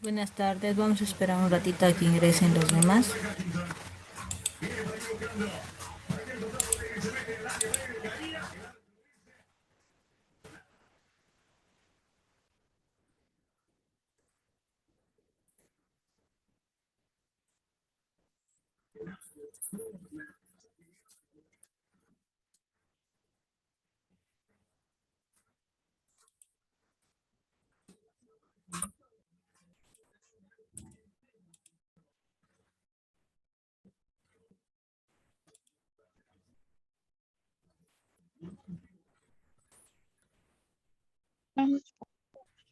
Buenas tardes, vamos a esperar un ratito a que ingresen los demás.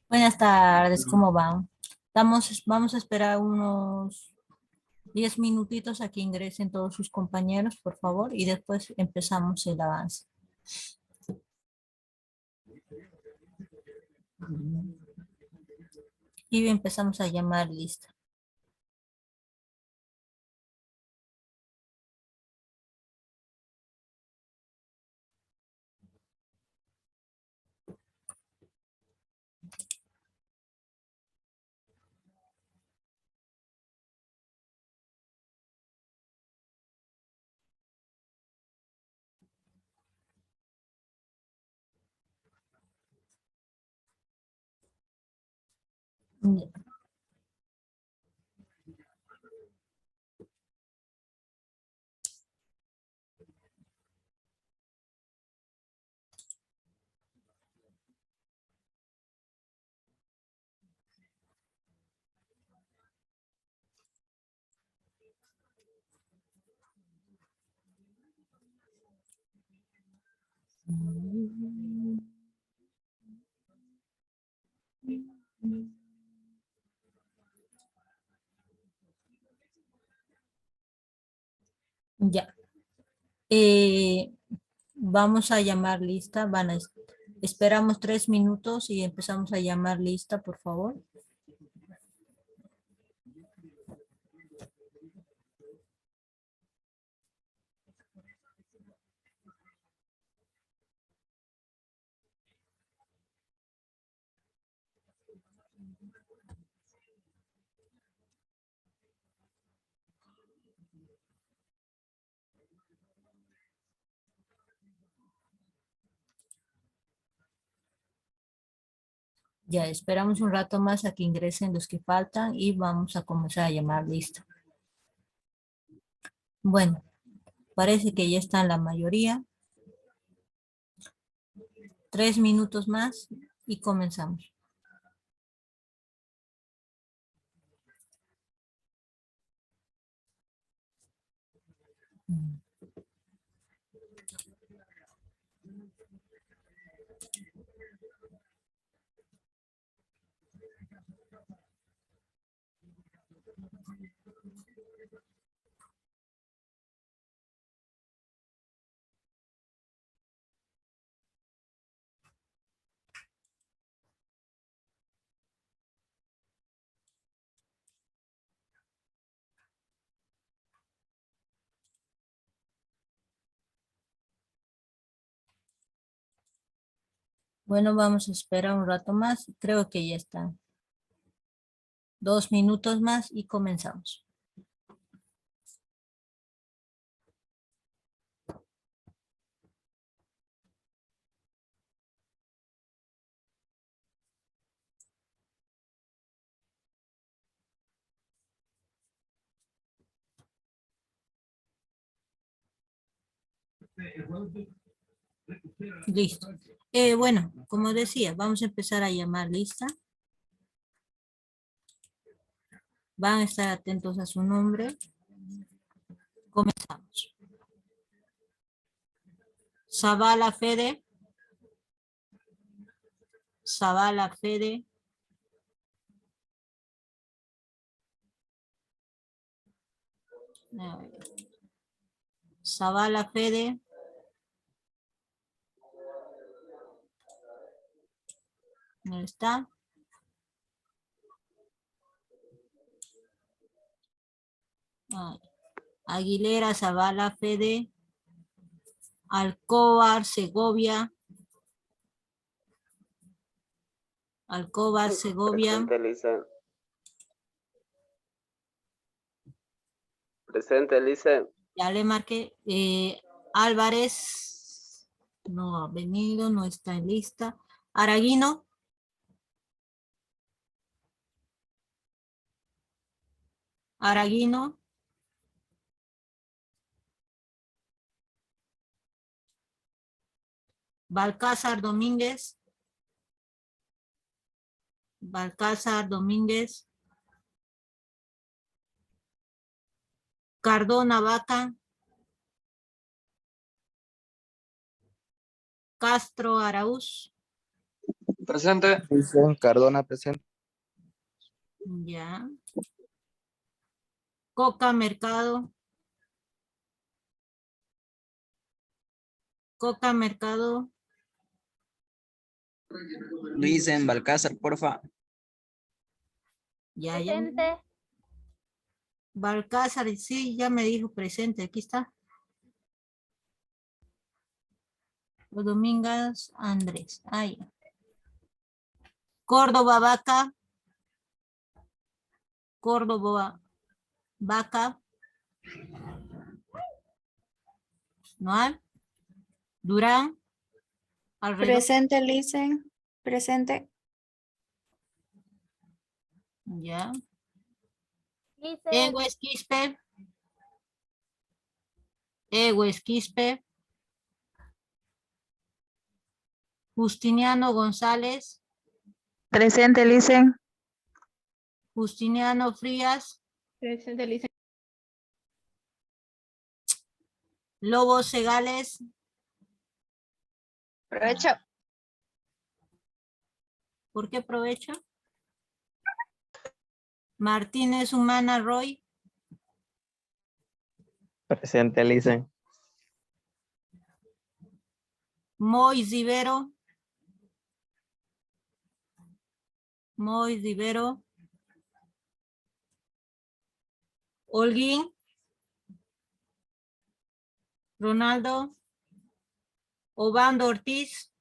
Buenas tardes, ¿cómo van? Vamos a esperar unos 10 minutitos a que ingresen todos sus compañeros, por favor, y después empezamos el avance. Y empezamos a llamar lista. Ya. Eh, Vamos a llamar lista. Esperamos 3 minutos y empezamos a llamar lista, por favor. Ya esperamos un rato más a que ingresen los que faltan y vamos a comenzar a llamar lista. Bueno, parece que ya están la mayoría. 3 minutos más y comenzamos. Bueno, vamos a esperar un rato más. Creo que ya están. 2 minutos más y comenzamos. Listo. Bueno, como decía, vamos a empezar a llamar lista. Van a estar atentos a su nombre. Comenzamos. Zavala Fede. Zavala Fede. Zavala Fede. ¿No está? Aguilera Zavala Fede. Alcobar Segovia. Alcobar Segovia. Presente, Lisa. Presente, Lice. Ya le marqué. Álvarez no ha venido, no está en lista. Araguino. Araguino. Balcázar Domínguez. Balcázar Domínguez. Cardona Vaca. Castro Araúz. Presente. Cardona presente. Ya. Coca Mercado. Coca Mercado. Luis en Balcázar, porfa. Ya. Presente. Balcázar, sí, ya me dijo presente, aquí está. Domínguez Andrés. Ahí. Córdoba Vaca. Córdoba Vaca. ¿No hay? Durán. Alrededor. Presente, Licen. Presente. Ya. Lice. Egues Esquispe. Egues Esquispe. Justiniano González. Presente, Licen. Justiniano Frías. Presente, Licen. Lobo Segales. Provecho. ¿Por qué provecho? Martínez Humana Roy. Presente, Licen. Mois Rivero. Mois Rivero. Holguín. Ronaldo. Obando Ortiz.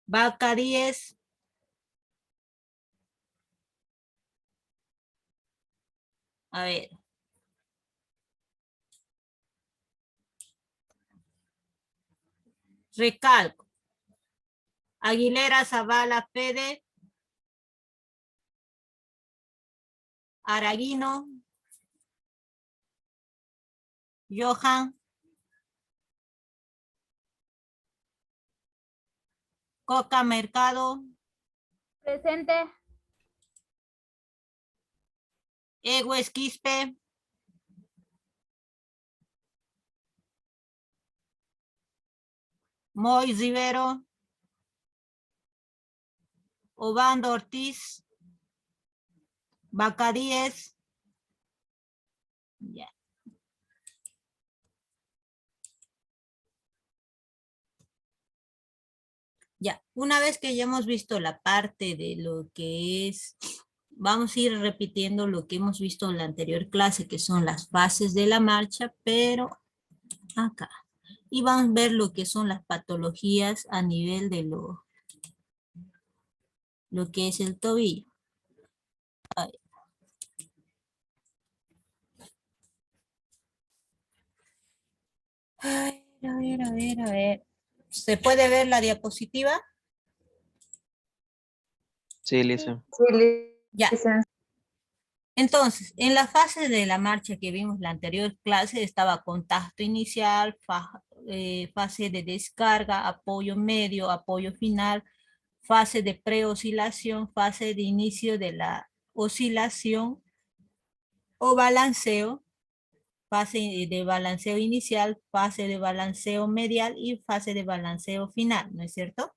Bacaríes. A ver. Recalco. Aguilera Zavala Pede. Araguino. Johan. Coca Mercado. Presente. Egues Quispe. Mois Rivero. Obando Ortiz. Bacaríes. Ya. Ya, una vez que ya hemos visto la parte de lo que es, vamos a ir repitiendo lo que hemos visto en la anterior clase, que son las fases de la marcha, pero acá. Y vamos a ver lo que son las patologías a nivel de lo que es el tobillo. Ahí. A ver. ¿Se puede ver la diapositiva? Sí, Licen. Ya. Entonces, en la fase de la marcha que vimos la anterior clase estaba contacto inicial, fase de descarga, apoyo medio, apoyo final, fase de preoscilación, fase de inicio de la oscilación o balanceo, fase de balanceo inicial, fase de balanceo medial y fase de balanceo final, ¿no es cierto?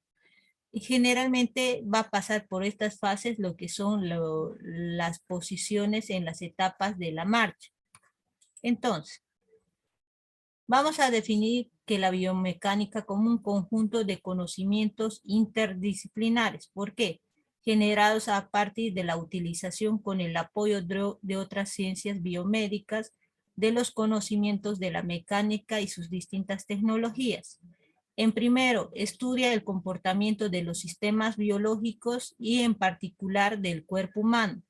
Y generalmente va a pasar por estas fases lo que son las posiciones en las etapas de la marcha. Entonces, vamos a definir que la biomecánica como un conjunto de conocimientos interdisciplinares. ¿Por qué? Generados a partir de la utilización con el apoyo de otras ciencias biomédicas de los conocimientos de la mecánica y sus distintas tecnologías. En primero, estudia el comportamiento de los sistemas biológicos y en particular del cuerpo humano.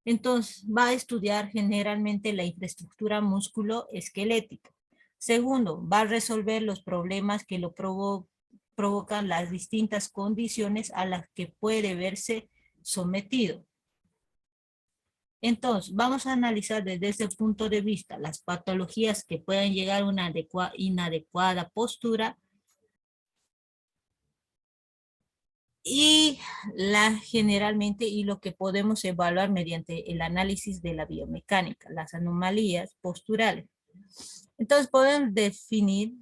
Entonces, va a estudiar generalmente la infraestructura músculo-esquelética. Segundo, va a resolver los problemas que lo provocan las distintas condiciones a las que puede verse sometido. Entonces, vamos a analizar desde ese punto de vista las patologías que pueden llegar a una inadecuada postura y generalmente lo que podemos evaluar mediante el análisis de la biomecánica, las anomalías posturales. Entonces podemos definir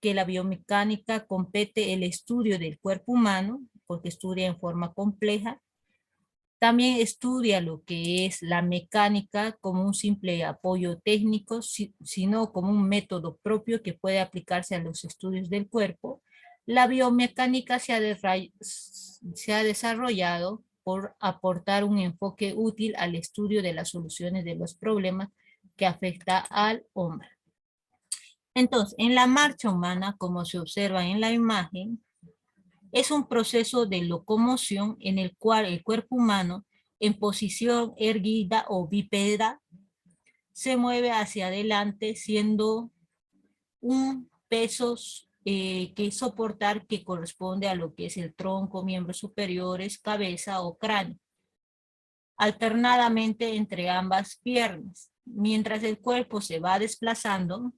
que la biomecánica compete el estudio del cuerpo humano, porque estudia en forma compleja. También estudia lo que es la mecánica como un simple apoyo técnico, sino como un método propio que puede aplicarse a los estudios del cuerpo. La biomecánica se ha desarrollado por aportar un enfoque útil al estudio de las soluciones de los problemas que afecta al hombre. Entonces, en la marcha humana, como se observa en la imagen, es un proceso de locomoción en el cual el cuerpo humano, en posición erguida o bípeda, se mueve hacia adelante, siendo un peso que soportar que corresponde a lo que es el tronco, miembros superiores, cabeza o cráneo, alternadamente entre ambas piernas. Mientras el cuerpo se va desplazando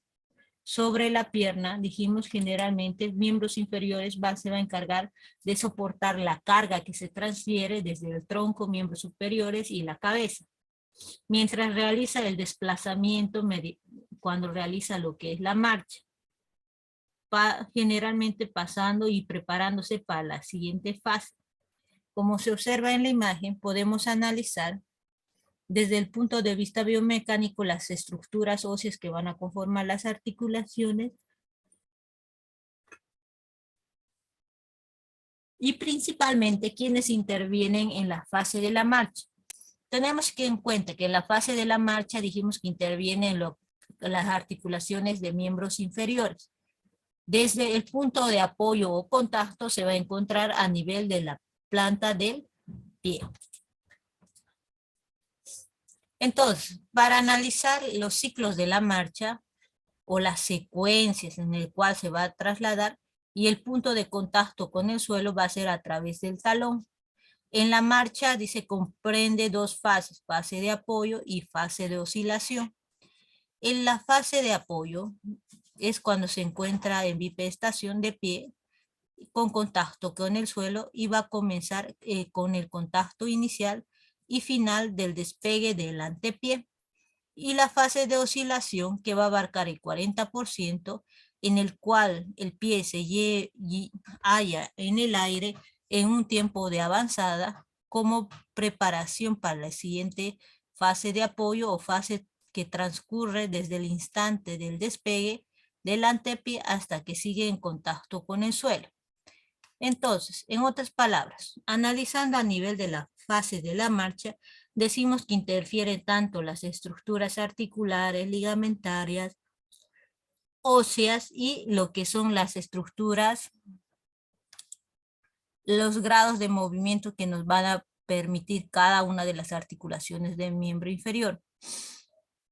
sobre la pierna, dijimos generalmente miembros inferiores se va a encargar de soportar la carga que se transfiere desde el tronco, miembros superiores y la cabeza. Mientras realiza el desplazamiento, cuando realiza lo que es la marcha, generalmente pasando y preparándose para la siguiente fase. Como se observa en la imagen, podemos analizar desde el punto de vista biomecánico las estructuras óseas que van a conformar las articulaciones y principalmente quienes intervienen en la fase de la marcha. Tenemos que en cuenta que en la fase de la marcha dijimos que intervienen las articulaciones de miembros inferiores. Desde el punto de apoyo o contacto se va a encontrar a nivel de la planta del pie. Entonces, para analizar los ciclos de la marcha o las secuencias en el cual se va a trasladar y el punto de contacto con el suelo va a ser a través del talón. En la marcha dice comprende dos fases, fase de apoyo y fase de oscilación. En la fase de apoyo es cuando se encuentra en bipedestación de pie con contacto con el suelo y va a comenzar con el contacto inicial y final del despegue del antepié. Y la fase de oscilación que va a abarcar el 40% en el cual el pie se halla en el aire en un tiempo de avanzada como preparación para la siguiente fase de apoyo o fase que transcurre desde el instante del despegue del antepié hasta que sigue en contacto con el suelo. Entonces, en otras palabras, analizando a nivel de la fase de la marcha, decimos que interfieren tanto las estructuras articulares, ligamentarias, óseas y lo que son las estructuras, los grados de movimiento que nos van a permitir cada una de las articulaciones del miembro inferior.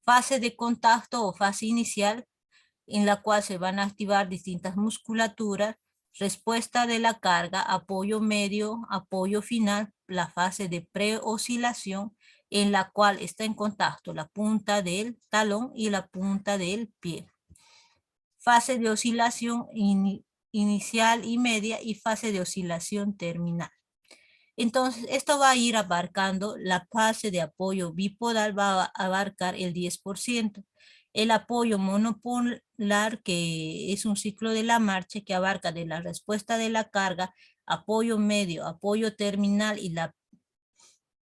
Fase de contacto o fase inicial en la cual se van a activar distintas musculaturas, respuesta de la carga, apoyo medio, apoyo final, la fase de preoscilación en la cual está en contacto la punta del talón y la punta del pie. Fase de oscilación inicial y media y fase de oscilación terminal. Entonces, esto va a ir abarcando la fase de apoyo bipodal, va a abarcar el 10%. El apoyo monopolar, que es un ciclo de la marcha que abarca de la respuesta de la carga, apoyo medio, apoyo terminal y la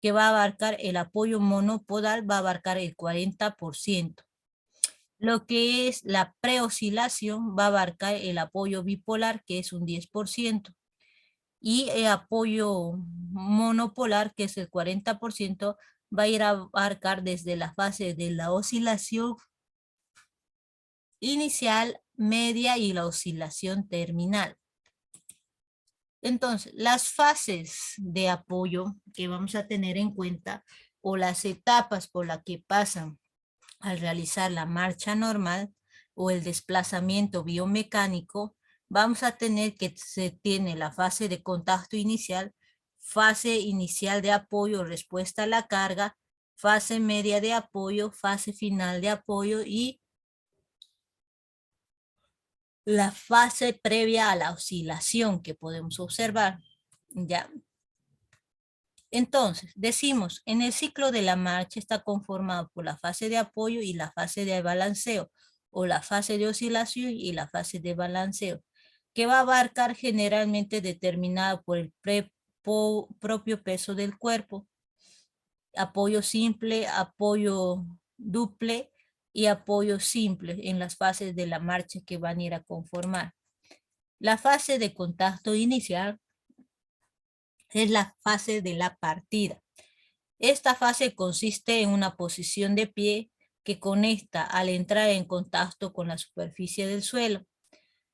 que va a abarcar el apoyo monopodal va a abarcar el 40%. Lo que es la preoscilación va a abarcar el apoyo bipolar, que es un 10%. Y el apoyo monopolar, que es el 40%, va a ir a abarcar desde la fase de la oscilación inicial, media y la oscilación terminal. Entonces, las fases de apoyo que vamos a tener en cuenta o las etapas por las que pasan al realizar la marcha normal o el desplazamiento biomecánico, vamos a tener que se tiene la fase de contacto inicial, fase inicial de apoyo o respuesta a la carga, fase media de apoyo, fase final de apoyo y la fase previa a la oscilación que podemos observar. ¿Ya? Entonces, decimos, en el ciclo de la marcha está conformado por la fase de apoyo y la fase de balanceo, o la fase de oscilación y la fase de balanceo, que va a abarcar generalmente determinada por el propio peso del cuerpo, apoyo simple, apoyo duple y apoyo simple en las fases de la marcha que van a ir a conformar. La fase de contacto inicial es la fase de la partida. Esta fase consiste en una posición de pie que conecta al entrar en contacto con la superficie del suelo.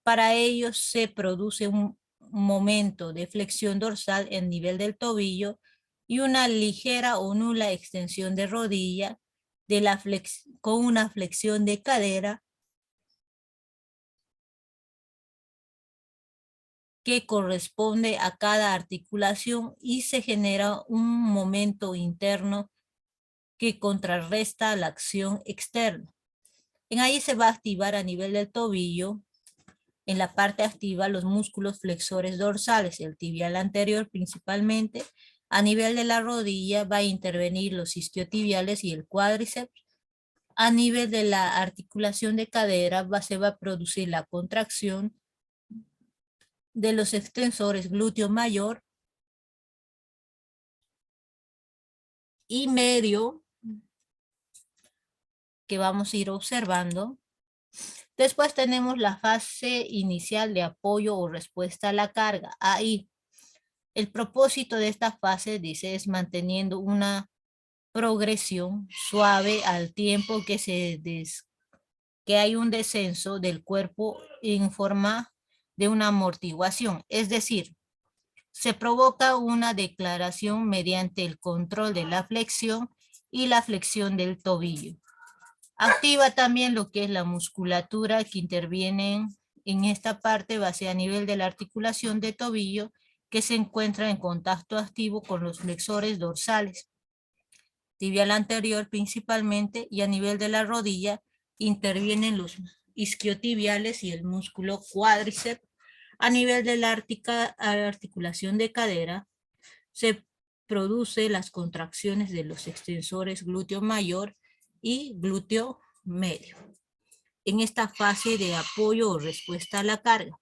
Para ello se produce un momento de flexión dorsal en nivel del tobillo y una ligera o nula extensión de rodilla con una flexión de cadera que corresponde a cada articulación y se genera un momento interno que contrarresta la acción externa. En ahí se va a activar a nivel del tobillo, en la parte activa, los músculos flexores dorsales, el tibial anterior principalmente. A nivel de la rodilla va a intervenir los isquiotibiales y el cuádriceps. A nivel de la articulación de cadera se va a producir la contracción de los extensores glúteo mayor y medio, que vamos a ir observando. Después tenemos la fase inicial de apoyo o respuesta a la carga. Ahí, el propósito de esta fase, dice, es manteniendo una progresión suave al tiempo que hay un descenso del cuerpo en forma de una amortiguación. Es decir, se provoca una declaración mediante el control de la flexión y la flexión del tobillo. Activa también lo que es la musculatura que interviene en esta parte, va a ser a nivel de la articulación de tobillo, que se encuentra en contacto activo con los flexores dorsales, tibial anterior principalmente, y a nivel de la rodilla intervienen los isquiotibiales y el músculo cuádriceps. A nivel de la articulación de cadera se produce las contracciones de los extensores glúteo mayor y glúteo medio en esta fase de apoyo o respuesta a la carga.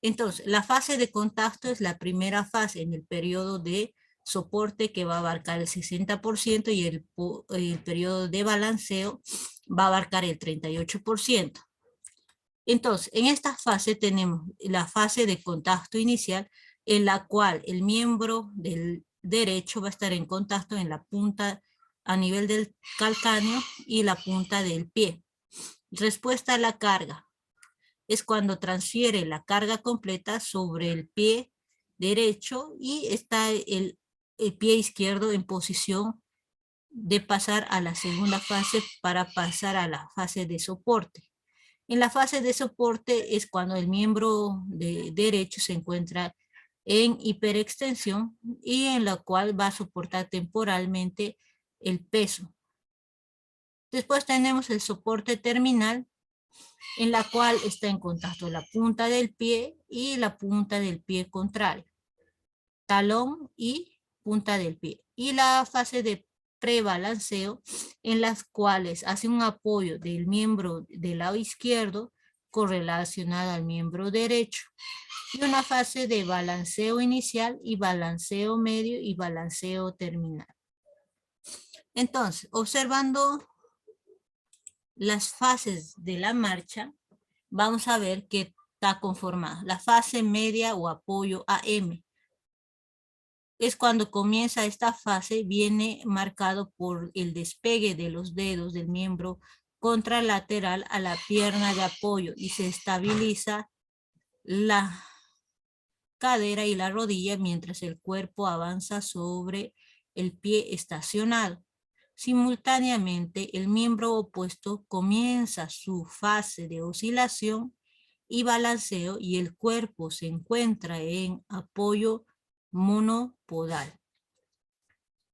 Entonces, la fase de contacto es la primera fase en el periodo de soporte, que va a abarcar el 60%, y el periodo de balanceo va a abarcar el 38%. Entonces, en esta fase tenemos la fase de contacto inicial, en la cual el miembro del derecho va a estar en contacto en la punta a nivel del calcáneo y la punta del pie. Respuesta a la carga es cuando transfiere la carga completa sobre el pie derecho y está el pie izquierdo en posición de pasar a la segunda fase para pasar a la fase de soporte. En la fase de soporte es cuando el miembro derecho se encuentra en hiperextensión y en la cual va a soportar temporalmente el peso. Después tenemos el soporte terminal, en la cual está en contacto la punta del pie y la punta del pie contrario, talón y punta del pie. Y la fase de prebalanceo, en las cuales hace un apoyo del miembro del lado izquierdo correlacionado al miembro derecho. Y una fase de balanceo inicial y balanceo medio y balanceo terminal. Entonces, observando las fases de la marcha, vamos a ver que está conformada. La fase media o apoyo AM es cuando comienza esta fase, viene marcado por el despegue de los dedos del miembro contralateral a la pierna de apoyo y se estabiliza la cadera y la rodilla mientras el cuerpo avanza sobre el pie estacionado. Simultáneamente, el miembro opuesto comienza su fase de oscilación y balanceo y el cuerpo se encuentra en apoyo monopodal.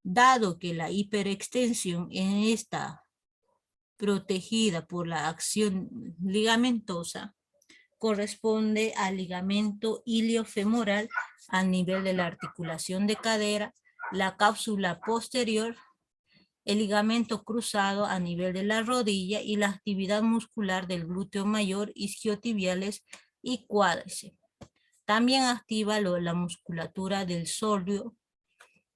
Dado que la hiperextensión está protegida por la acción ligamentosa, corresponde al ligamento iliofemoral a nivel de la articulación de cadera, la cápsula posterior, el ligamento cruzado a nivel de la rodilla y la actividad muscular del glúteo mayor, isquiotibiales y cuádriceps. También activa la musculatura del sóleo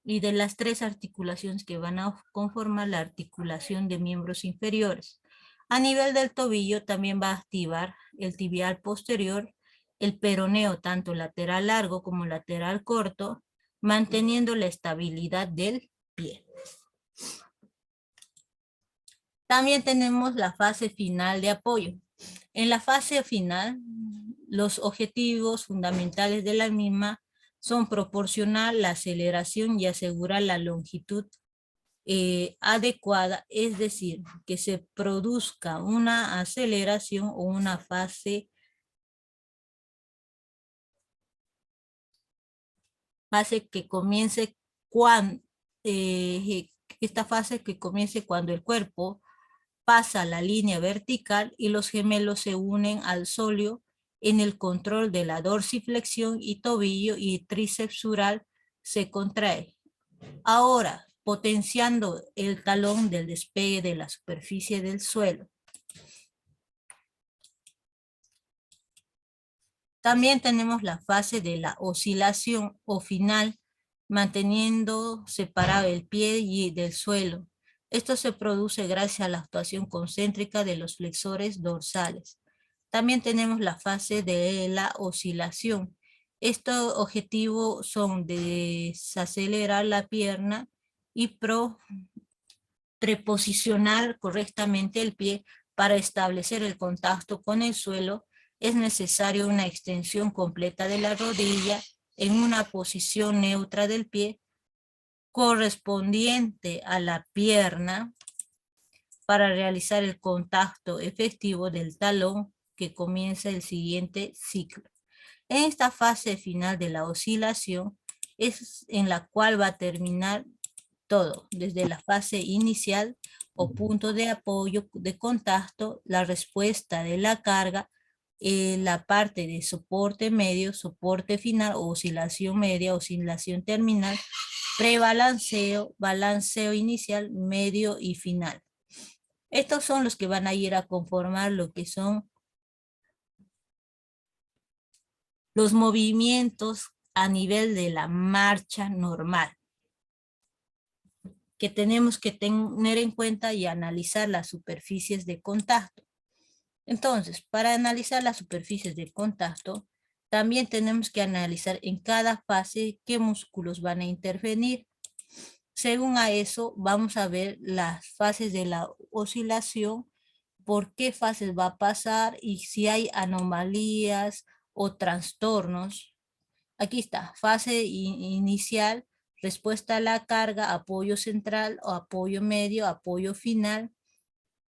y de las 3 articulaciones que van a conformar la articulación de miembros inferiores. A nivel del tobillo también va a activar el tibial posterior, el peroneo tanto lateral largo como lateral corto, manteniendo la estabilidad del pie. También tenemos la fase final de apoyo. En la fase final, los objetivos fundamentales de la misma son proporcionar la aceleración y asegurar la longitud adecuada, es decir, que se produzca una aceleración o una fase que comience cuando esta fase que comience cuando el cuerpo pasa la línea vertical y los gemelos se unen al sóleo en el control de la dorsiflexión y tobillo y tríceps sural se contrae. Ahora, potenciando el talón del despegue de la superficie del suelo. También tenemos la fase de la oscilación o final, manteniendo separado el pie del suelo. Esto se produce gracias a la actuación concéntrica de los flexores dorsales. También tenemos la fase de la oscilación. Estos objetivos son desacelerar la pierna y preposicionar correctamente el pie para establecer el contacto con el suelo. Es necesario una extensión completa de la rodilla en una posición neutra del pie correspondiente a la pierna para realizar el contacto efectivo del talón que comienza el siguiente ciclo. En esta fase final de la oscilación es en la cual va a terminar todo, desde la fase inicial o punto de apoyo de contacto, la respuesta de la carga, la parte de soporte medio, soporte final, oscilación media, oscilación terminal, prebalanceo, balanceo inicial, medio y final. Estos son los que van a ir a conformar lo que son los movimientos a nivel de la marcha normal, que tenemos que tener en cuenta y analizar las superficies de contacto. Entonces, para analizar las superficies de contacto, también tenemos que analizar en cada fase qué músculos van a intervenir. Según a eso, vamos a ver las fases de la oscilación, por qué fases va a pasar y si hay anomalías o trastornos. Aquí está, fase inicial, respuesta a la carga, apoyo central o apoyo medio, apoyo final,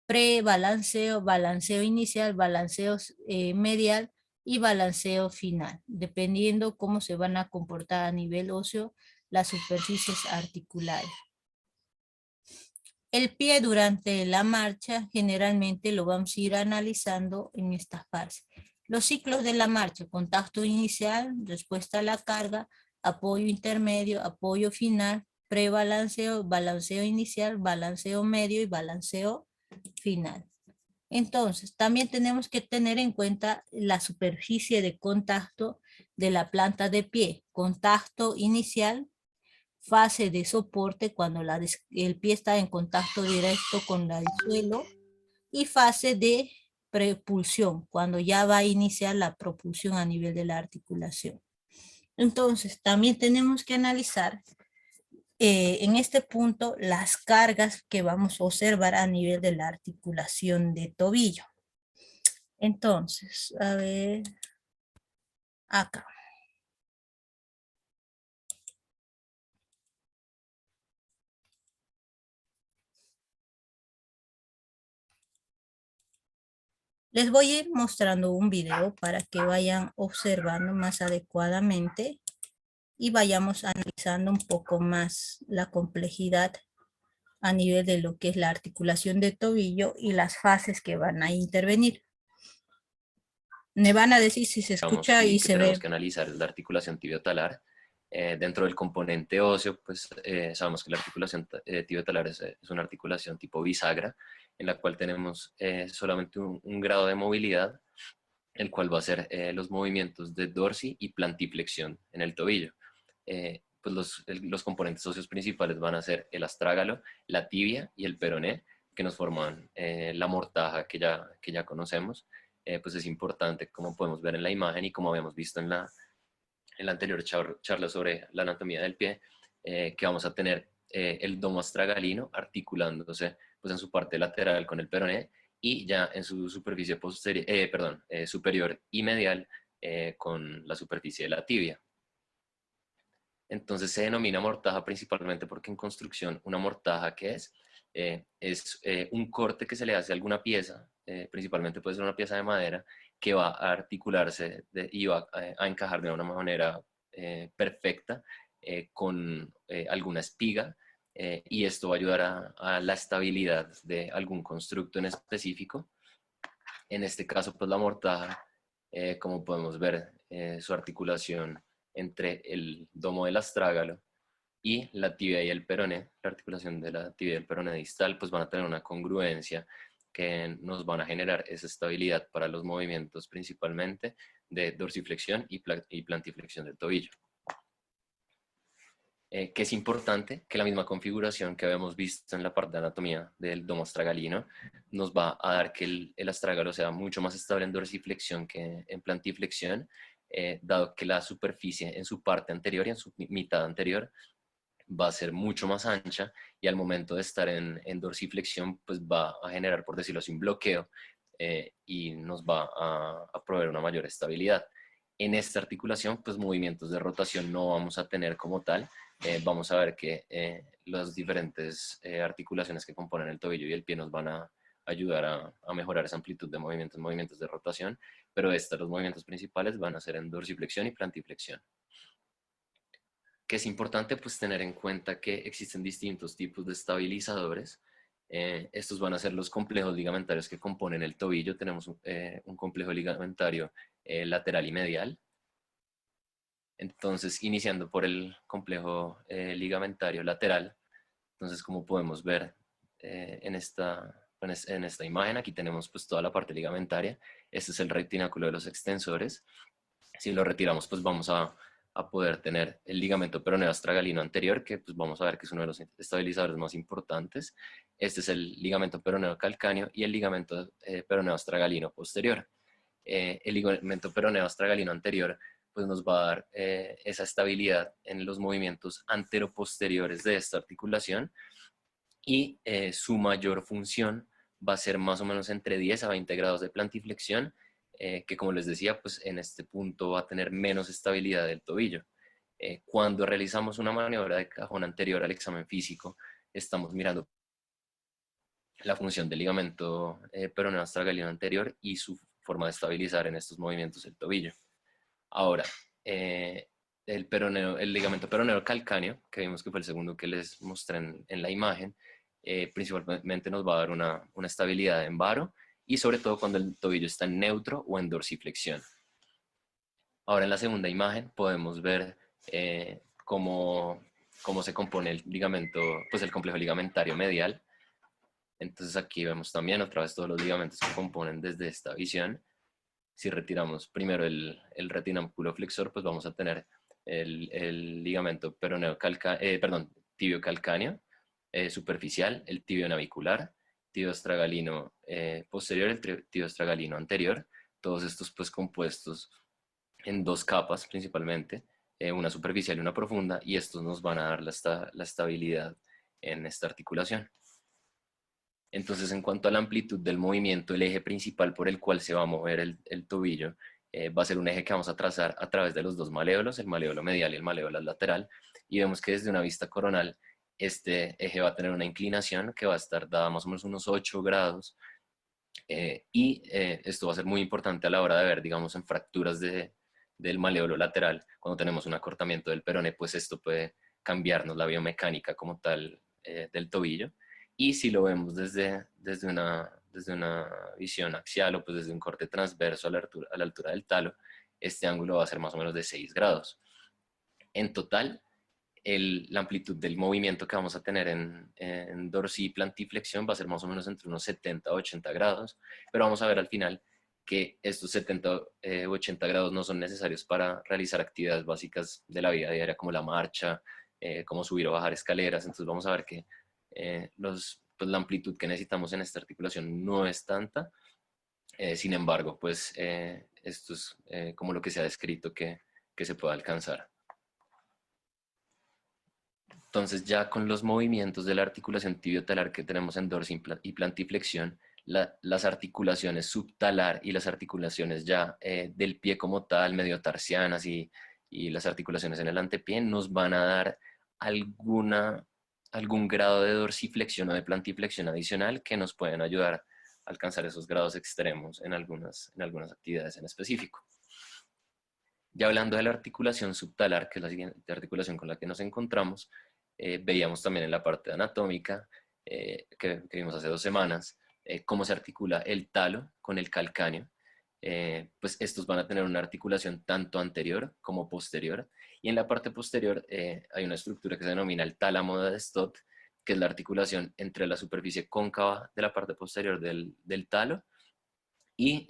pre-balanceo, balanceo inicial, balanceo medial y balanceo final, dependiendo cómo se van a comportar a nivel óseo las superficies articulares. El pie durante la marcha generalmente lo vamos a ir analizando en esta fase. Los ciclos de la marcha: contacto inicial, respuesta a la carga, apoyo intermedio, apoyo final, prebalanceo, balanceo inicial, balanceo medio y balanceo final. Entonces, también tenemos que tener en cuenta la superficie de contacto de la planta de pie. Contacto inicial, fase de soporte cuando el pie está en contacto directo con el suelo, y fase de propulsión cuando ya va a iniciar la propulsión a nivel de la articulación. Entonces también tenemos que analizar en este punto las cargas que vamos a observar a nivel de la articulación de tobillo. Entonces, a ver, acá. Les voy a ir mostrando un video para que vayan observando más adecuadamente y vayamos analizando un poco más la complejidad a nivel de lo que es la articulación de tobillo y las fases que van a intervenir. Me van a decir si se escucha y que se tenemos ve. que analizar es la articulación tibiotalar. Dentro del componente óseo, pues sabemos que la articulación tibiotalar es una articulación tipo bisagra, en la cual tenemos solamente un grado de movilidad, el cual va a ser los movimientos de dorsi y plantiflexión en el tobillo. Pues los componentes óseos principales van a ser el astrágalo, la tibia y el peroné, que nos forman la mortaja que ya conocemos. Pues es importante, como podemos ver en la imagen y como habíamos visto en la anterior charla sobre la anatomía del pie, que vamos a tener el domo astragalino articulándose pues, en su parte lateral con el peroné y ya en su superficie posterior, superior y medial con la superficie de la tibia. Entonces se denomina mortaja principalmente porque en construcción una mortaja ¿qué es? Es un corte que se le hace a alguna pieza, principalmente puede ser una pieza de madera, que va a articularse y va a encajar de una manera perfecta con alguna espiga, y esto va a ayudar a la estabilidad de algún constructo en específico. En este caso, pues la mortaja, como podemos ver, su articulación entre el domo del astrágalo y la tibia y el peroné, la articulación de la tibia y el peroné distal, pues van a tener una congruencia que nos van a generar esa estabilidad para los movimientos principalmente de dorsiflexión y plantiflexión del tobillo. Que es importante que la misma configuración que habíamos visto en la parte de anatomía del domo astragalino nos va a dar que el astrágalo sea mucho más estable en dorsiflexión que en plantiflexión, dado que la superficie en su parte anterior y en su mitad anterior va a ser mucho más ancha y al momento de estar en dorsiflexión pues va a generar, por decirlo así, un bloqueo y nos va a proveer una mayor estabilidad. En esta articulación pues movimientos de rotación no vamos a tener como tal. Vamos a ver que las diferentes articulaciones que componen el tobillo y el pie nos van a ayudar a mejorar esa amplitud de movimientos de rotación, pero los movimientos principales van a ser en dorsiflexión y plantiflexión. Que es importante pues tener en cuenta que existen distintos tipos de estabilizadores. Estos van a ser los complejos ligamentarios que componen el tobillo. Tenemos un complejo ligamentario lateral y medial. Entonces, iniciando por el complejo ligamentario lateral, entonces como podemos ver en esta imagen, aquí tenemos pues toda la parte ligamentaria. Este es el retináculo de los extensores. Si lo retiramos, pues vamos a poder tener el ligamento peroneo astragalino anterior, que pues vamos a ver que es uno de los estabilizadores más importantes. Este es el ligamento peroneo calcáneo y el ligamento peroneo astragalino posterior. El ligamento peroneo astragalino anterior pues nos va a dar esa estabilidad en los movimientos anteroposteriores de esta articulación y su mayor función va a ser más o menos entre 10 a 20 grados de plantiflexión, que como les decía, pues en este punto va a tener menos estabilidad del tobillo. Cuando realizamos una maniobra de cajón anterior al examen físico, estamos mirando la función del ligamento peroneo astragalino anterior y su forma de estabilizar en estos movimientos el tobillo. Ahora, el ligamento peroneo calcáneo, que vimos que fue el segundo que les mostré en la imagen, principalmente nos va a dar una estabilidad en varo y sobre todo cuando el tobillo está en neutro o en dorsiflexión. Ahora en la segunda imagen podemos ver cómo se compone el ligamento, pues el complejo ligamentario medial. Entonces aquí vemos también otra vez todos los ligamentos que componen desde esta visión. Si retiramos primero el retináculo flexor, pues vamos a tener el ligamento tibio calcáneo superficial, el tibio navicular, tibio astragalino posterior, el tibio astragalino anterior. Todos estos pues compuestos en dos capas principalmente, una superficial y una profunda, y estos nos van a dar la estabilidad en esta articulación. Entonces, en cuanto a la amplitud del movimiento, el eje principal por el cual se va a mover el tobillo va a ser un eje que vamos a trazar a través de los dos malévolos, el malévolo medial y el malévolo lateral, y vemos que desde una vista coronal este eje va a tener una inclinación que va a estar dada más o menos unos 8 grados Esto va a ser muy importante a la hora de ver, digamos, en fracturas del maleolo lateral, cuando tenemos un acortamiento del peroné, pues esto puede cambiarnos la biomecánica como tal del tobillo. Y si lo vemos desde una visión axial o pues desde un corte transverso a la altura del talo, este ángulo va a ser más o menos de 6 grados. En total, la amplitud del movimiento que vamos a tener en dorsiplantiflexión va a ser más o menos entre unos 70 a 80 grados, pero vamos a ver al final que estos 70 u 80 grados no son necesarios para realizar actividades básicas de la vida diaria como la marcha, como subir o bajar escaleras. Entonces vamos a ver que pues la amplitud que necesitamos en esta articulación no es tanta. Sin embargo, pues esto es como lo que se ha descrito que se puede alcanzar. Entonces ya con los movimientos de la articulación tibiotalar que tenemos en dorsi y plantiflexión, las articulaciones subtalar y las articulaciones ya del pie como tal, mediotarsianas y las articulaciones en el antepié nos van a dar algún grado de dorsiflexión o de plantiflexión adicional que nos pueden ayudar a alcanzar esos grados extremos en algunas actividades en específico. Ya hablando de la articulación subtalar, que es la siguiente articulación con la que nos encontramos, veíamos también en la parte anatómica que vimos hace 2 semanas, cómo se articula el talo con el calcáneo. Pues estos van a tener una articulación tanto anterior como posterior, y en la parte posterior hay una estructura que se denomina el tálamo de Stott, que es la articulación entre la superficie cóncava de la parte posterior del talo y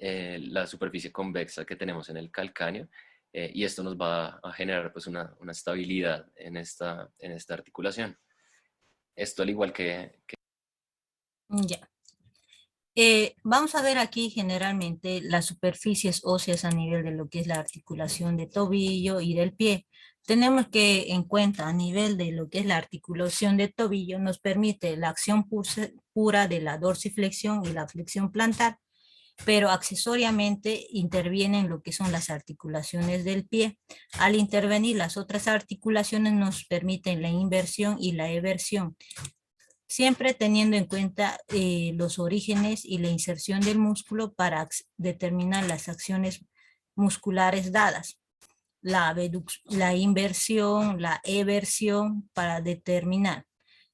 la superficie convexa que tenemos en el calcáneo. Y esto nos va a generar pues una estabilidad en esta articulación. Esto al igual que... Ya. Vamos a ver aquí generalmente las superficies óseas a nivel de lo que es la articulación de tobillo y del pie. Tenemos que en cuenta a nivel de lo que es la articulación de tobillo, nos permite la acción pura de la dorsiflexión y la flexión plantar, pero accesoriamente intervienen lo que son las articulaciones del pie. Al intervenir las otras articulaciones nos permiten la inversión y la eversión, siempre teniendo en cuenta los orígenes y la inserción del músculo para determinar las acciones musculares dadas. La inversión, la eversión para determinar.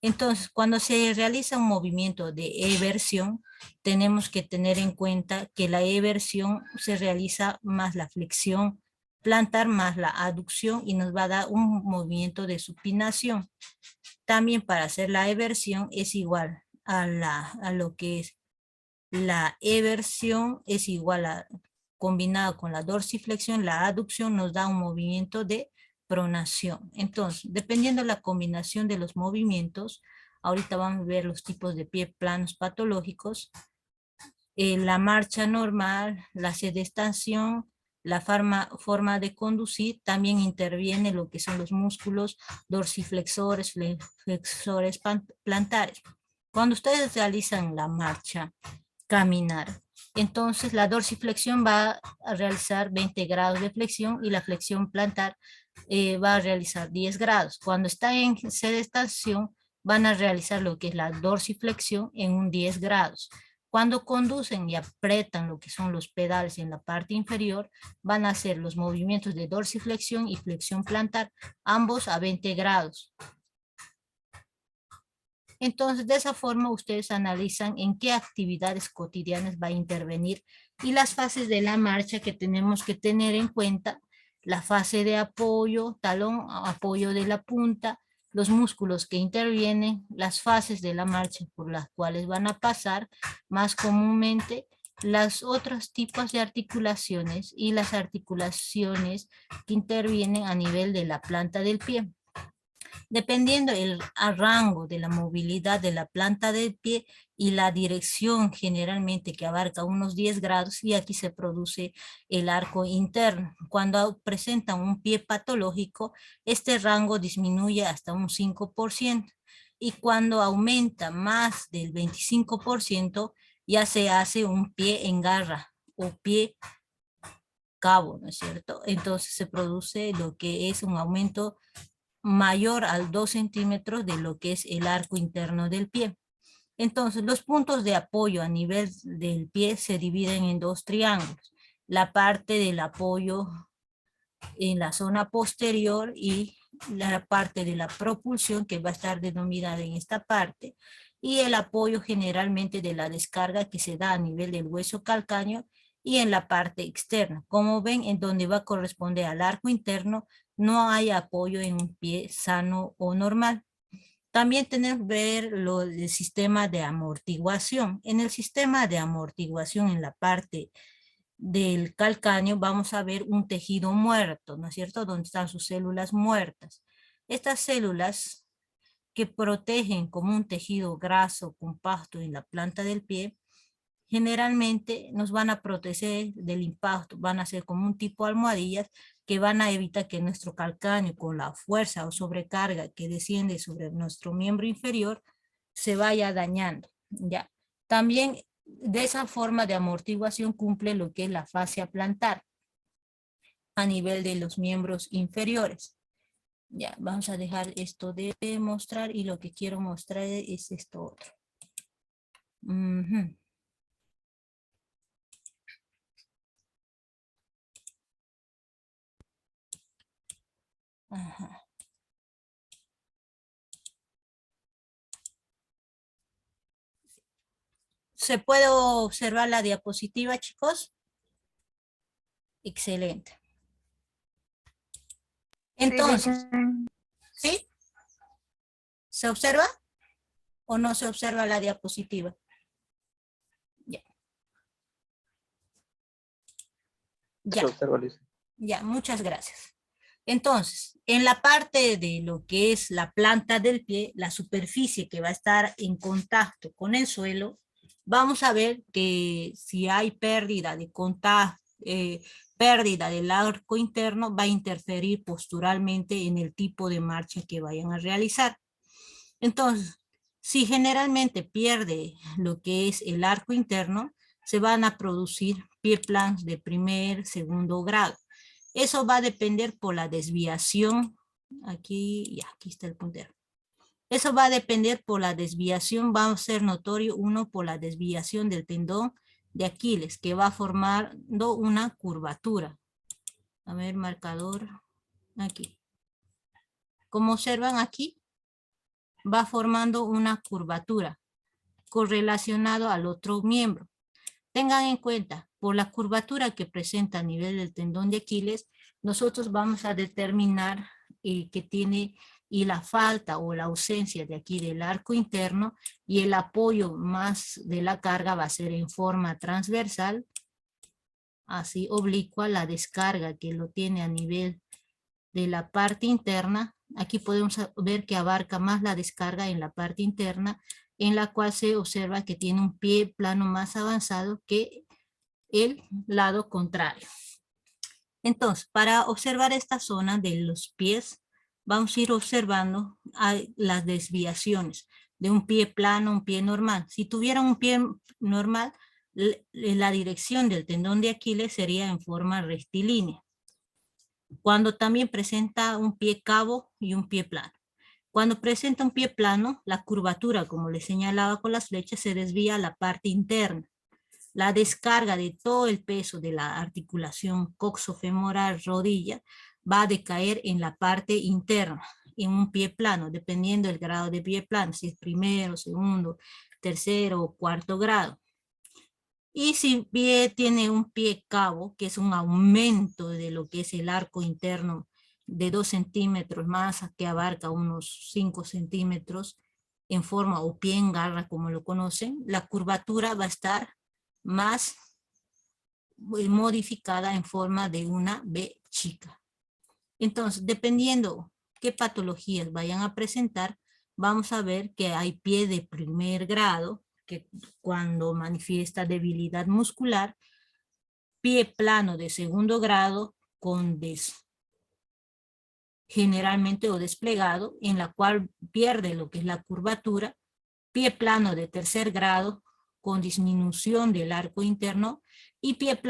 Entonces, cuando se realiza un movimiento de eversión, tenemos que tener en cuenta que la eversión se realiza más la flexión plantar más la aducción y nos va a dar un movimiento de supinación. También para hacer la eversión es igual a lo que es la eversión, es igual a combinado con la dorsiflexión, la aducción nos da un movimiento de pronación. Entonces, dependiendo de la combinación de los movimientos, ahorita vamos a ver los tipos de pie planos patológicos, la marcha normal, la sedestación, la forma de conducir, también interviene lo que son los músculos dorsiflexores, flexores plantares. Cuando ustedes realizan la marcha, caminar, entonces la dorsiflexión va a realizar 20 grados de flexión y la flexión plantar va a realizar 10 grados. Cuando está en sedestación, van a realizar lo que es la dorsiflexión en un 10 grados. Cuando conducen y apretan lo que son los pedales en la parte inferior, van a hacer los movimientos de dorsiflexión y flexión plantar, ambos a 20 grados. Entonces, de esa forma, ustedes analizan en qué actividades cotidianas va a intervenir y las fases de la marcha que tenemos que tener en cuenta, la fase de apoyo, talón, apoyo de la punta, los músculos que intervienen, las fases de la marcha por las cuales van a pasar, más comúnmente los otros tipos de articulaciones y las articulaciones que intervienen a nivel de la planta del pie. Dependiendo el rango de la movilidad de la planta del pie y la dirección generalmente que abarca unos 10 grados, y aquí se produce el arco interno. Cuando presentan un pie patológico, este rango disminuye hasta un 5%, y cuando aumenta más del 25%, ya se hace un pie en garra o pie cabo, ¿no es cierto? Entonces se produce lo que es un aumento mayor al 2 centímetros de lo que es el arco interno del pie. Entonces, los puntos de apoyo a nivel del pie se dividen en dos triángulos. La parte del apoyo en la zona posterior y la parte de la propulsión, que va a estar denominada en esta parte, y el apoyo generalmente de la descarga que se da a nivel del hueso calcáneo y en la parte externa. Como ven, en donde va a corresponder al arco interno, no hay apoyo en un pie sano o normal. También tenemos que ver el sistema de amortiguación. En el sistema de amortiguación, en la parte del calcáneo, vamos a ver un tejido muerto, ¿no es cierto? Donde están sus células muertas. Estas células que protegen como un tejido graso compacto en la planta del pie, generalmente nos van a proteger del impacto, van a ser como un tipo de almohadillas que van a evitar que nuestro calcáneo con la fuerza o sobrecarga que desciende sobre nuestro miembro inferior se vaya dañando, ¿ya? También de esa forma de amortiguación cumple lo que es la fascia plantar a nivel de los miembros inferiores. Ya, vamos a dejar esto de mostrar y lo que quiero mostrar es esto otro. Ajá. ¿Se puede observar la diapositiva, chicos? Excelente. Entonces, ¿sí? ¿Se observa o no se observa la diapositiva? Ya. Ya. Se observa, Lisa. Ya, muchas gracias. Entonces, en la parte de lo que es la planta del pie, la superficie que va a estar en contacto con el suelo, vamos a ver que si hay pérdida de contacto, pérdida del arco interno, va a interferir posturalmente en el tipo de marcha que vayan a realizar. Entonces, si generalmente pierde lo que es el arco interno, se van a producir pie planos de primer, segundo grado. Eso va a depender por la desviación. Aquí está el puntero. Eso va a depender por la desviación, va a ser notorio uno por la desviación del tendón de Aquiles, que va formando una curvatura. A ver, marcador, aquí. Como observan aquí, va formando una curvatura correlacionado al otro miembro. Tengan en cuenta, por la curvatura que presenta a nivel del tendón de Aquiles, nosotros vamos a determinar que tiene y la falta o la ausencia de aquí del arco interno y el apoyo más de la carga va a ser en forma transversal, así oblicua, la descarga que lo tiene a nivel de la parte interna. Aquí podemos ver que abarca más la descarga en la parte interna, en la cual se observa que tiene un pie plano más avanzado que el lado contrario. Entonces, para observar esta zona de los pies, vamos a ir observando las desviaciones de un pie plano, un pie normal. Si tuviera un pie normal, la dirección del tendón de Aquiles sería en forma rectilínea. Cuando también presenta un pie cabo y un pie plano. Cuando presenta un pie plano, la curvatura, como les señalaba con las flechas, se desvía a la parte interna. La descarga de todo el peso de la articulación coxofemoral rodilla va a decaer en la parte interna, en un pie plano, dependiendo del grado de pie plano, si es primero, segundo, tercero o cuarto grado. Y si pie tiene un pie cabo, que es un aumento de lo que es el arco interno de 2 centímetros más, que abarca unos 5 centímetros en forma o pie en garra, como lo conocen, la curvatura va a estar más modificada en forma de una B chica. Entonces, dependiendo qué patologías vayan a presentar, vamos a ver que hay pie de primer grado, que cuando manifiesta debilidad muscular, pie plano de segundo grado con generalmente o desplegado, en la cual pierde lo que es la curvatura, pie plano de tercer grado con disminución del arco interno y pie plano